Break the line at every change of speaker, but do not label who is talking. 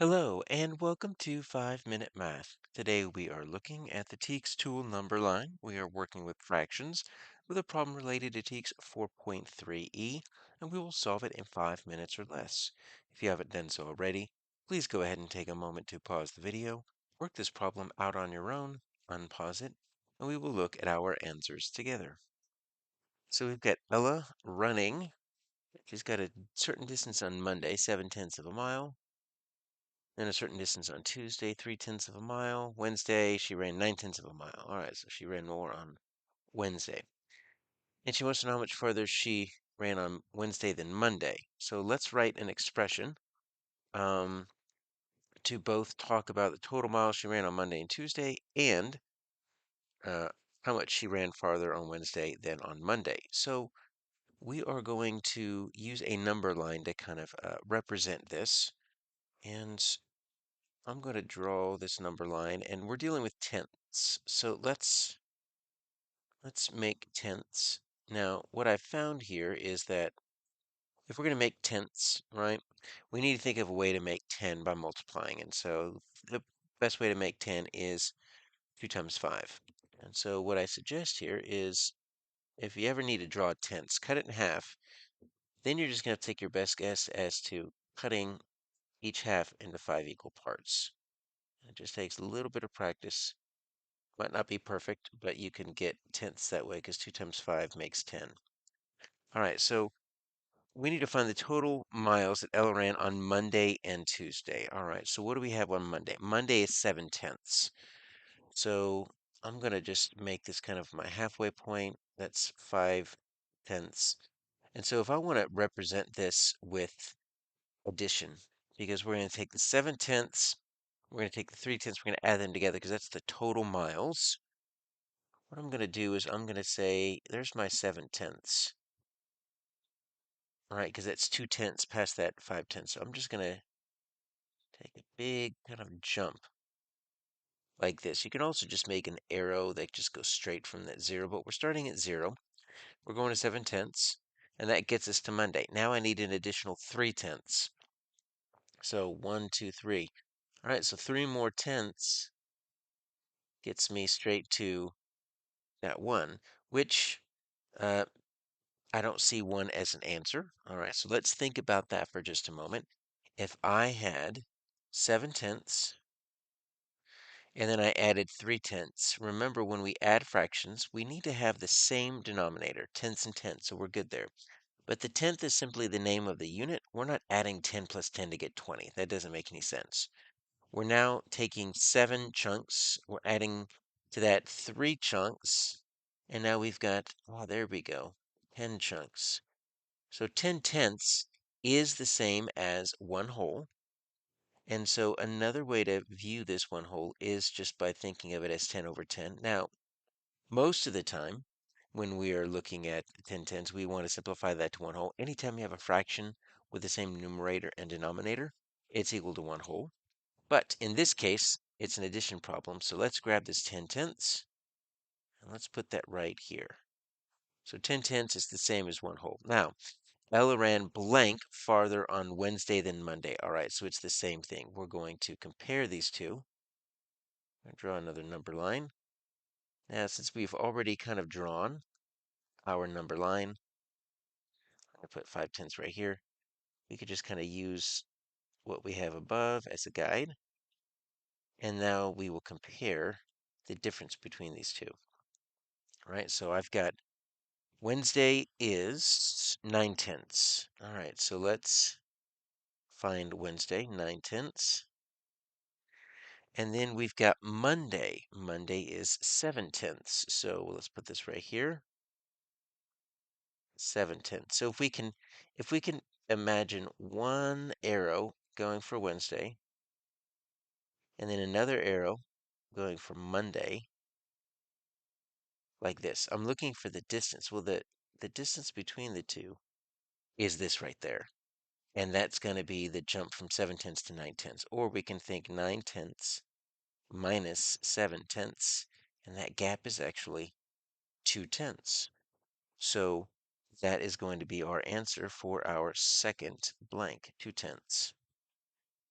Hello and welcome to 5 Minute Math. Today we are looking at the TEKS tool number line. We are working with fractions with a problem related to TEKS 4.3e, and we will solve it in 5 minutes or less. If you haven't done so already, please go ahead and take a moment to pause the video, work this problem out on your own, unpause it, and we will look at our answers together. So we've got Ella running. She's got a certain distance on Monday, 7/10 of a mile. Then a certain distance on Tuesday, 3/10 of a mile. Wednesday, she ran 9/10 of a mile. All right, so she ran more on Wednesday. And she wants to know how much further she ran on Wednesday than Monday. So let's write an expression um, to both talk about the total miles she ran on Monday and Tuesday and uh, how much she ran farther on Wednesday than on Monday. So we are going to use a number line to kind of represent this. And I'm going to draw this number line, and we're dealing with tenths. So let's make tenths. Now, what I found here is that if we're going to make tenths, right, we need to think of a way to make 10 by multiplying. And so the best way to make 10 is 2 times 5. And so what I suggest here is if you ever need to draw tenths, cut it in half. Then you're just going to take your best guess as to cutting each half into 5 equal parts. It just takes a little bit of practice. Might not be perfect, but you can get tenths that way because 2 times 5 makes 10. All right, so we need to find the total miles that Ella ran on Monday and Tuesday. All right, so what do we have on Monday? Monday is 7/10. So I'm going to just make this kind of my halfway point. That's 5/10. And so if I want to represent this with addition, because we're going to take the 7/10, we're going to take the 3/10, we're going to add them together because that's the total miles. What I'm going to do is I'm going to say, there's my 7/10. All right, because that's 2/10 past that 5/10. So I'm just going to take a big kind of jump like this. You can also just make an arrow that just goes straight from that zero, but we're starting at zero. We're going to 7/10, and that gets us to Monday. Now I need an additional 3/10. So 1, 2, 3. All right, so 3 more tenths gets me straight to that 1, which uh, I don't see 1 as an answer. All right, so let's think about that for just a moment. If I had 7/10 and then I added 3/10, remember when we add fractions, we need to have the same denominator, tenths and tenths, so we're good there. But the tenth is simply the name of the unit. We're not adding 10 plus 10 to get 20. That doesn't make any sense. We're now taking 7 chunks. We're adding to that 3 chunks. And now we've got, oh, there we go, 10 chunks. So 10/10 is the same as 1 whole. And so another way to view this 1 whole is just by thinking of it as 10 over 10. Now, most of the time, when we are looking at 10/10s, we want to simplify that to 1 whole. Anytime you have a fraction with the same numerator and denominator, it's equal to 1 whole. But in this case, it's an addition problem. So let's grab this 10/10 and let's put that right here. So 10/10 is the same as 1 whole. Now, Ella ran blank farther on Wednesday than Monday. All right, so it's the same thing. We're going to compare these two. I draw another number line. Now, since we've already kind of drawn our number line, I put 5/10 right here. We could just kind of use what we have above as a guide. And now we will compare the difference between these two. All right, so I've got Wednesday is 9/10. All right, so let's find Wednesday, 9/10. And then we've got Monday. Monday is 7/10. So let's put this right here, 7/10. So if we can imagine one arrow going for Wednesday and then another arrow going for Monday, like this. I'm looking for the distance. Well, the distance between the two is this right there. And that's going to be the jump from 7/10 to 9/10. Or we can think 9/10 minus 7/10, and that gap is actually 2/10. So that is going to be our answer for our second blank, 2/10.